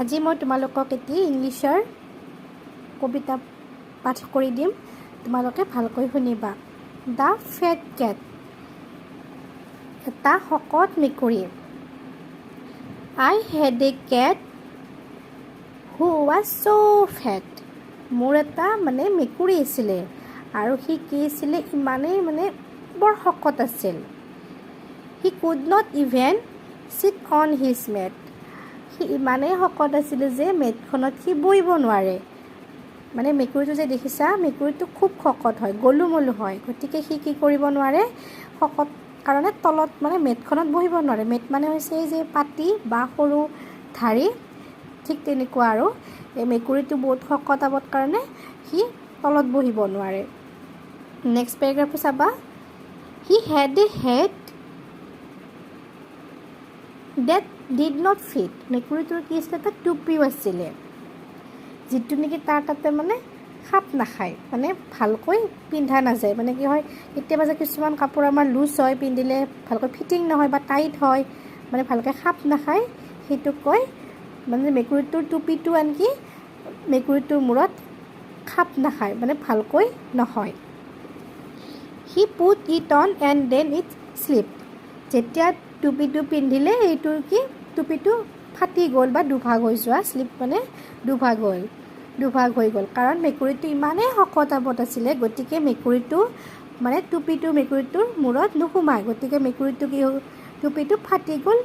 আজি মই তোমালোকক এটি ইংলিছৰ কবিতা পাঠ কৰি দিম। তোমালোকে ভালকৈ শুনিবা। দ্য ফেট কেট, এটা শকত মেকুৰী। I had a cat who was so fat. মোৰ এটা মেকুৰী আছিলে আৰু সি কি আছিলে ইমানেই বৰ শকত আছিল। He could not even sit on his mat. সি ইমানেই শকত আছিলে যে মেটখনত সি বহিব নোৱাৰে। মেকুৰীটো যে দেখিছা, মেকুৰীটো খুব শকত হয়, গলুমলু হয়, গতিকে সি কি কৰিব নোৱাৰে, শকত কাৰণে তলত মেটখনত বহিব নোৱাৰে। মেট হৈছে এই যে পাতি বা সৰু ধাৰি, ঠিক তেনেকুৱা আৰু এই মেকুৰীটো বহুত শকত আৱত কাৰণে সি তলত বহিব নোৱাৰে। নেক্সট পেৰাগ্ৰাফটো চাবা। He had a hat that did not fit. মেকুৰীটোৰ কি আছিলে, এটা টুপিও আছিলে, যিটো নেকি তাৰ তাতে খাপ নাখায়, ভালকৈ পিন্ধা নাযায়। কি হয়, কেতিয়াবা যে কিছুমান কাপোৰ আমাৰ লুজ হয়, পিন্ধিলে ভালকৈ ফিটিং নহয় বা টাইট হয়, ভালকৈ খাপ নাখায়, সেইটো কয় মেকুৰীটোৰ টুপিটো আনকি মেকুৰীটোৰ মূৰত খাপ নাখায়, ভালকৈ নহয়। He put it on and then it slip. যেতিয়া টুপিটো পিন্ধিলে এইটো কি টুপিটো ফাটি গ'ল বা দুভাগ হৈ যোৱা, শ্লিপ দুভাগ হৈ গ'ল, কাৰণ মেকুৰীটো ইমানেই শকত আৱত আছিলে, গতিকে মেকুৰীটো টুপিটো মেকুৰীটোৰ মূৰত নোসোমায়, গতিকে মেকুৰীটো কি হ'ল, টুপিটো ফাটি গ'ল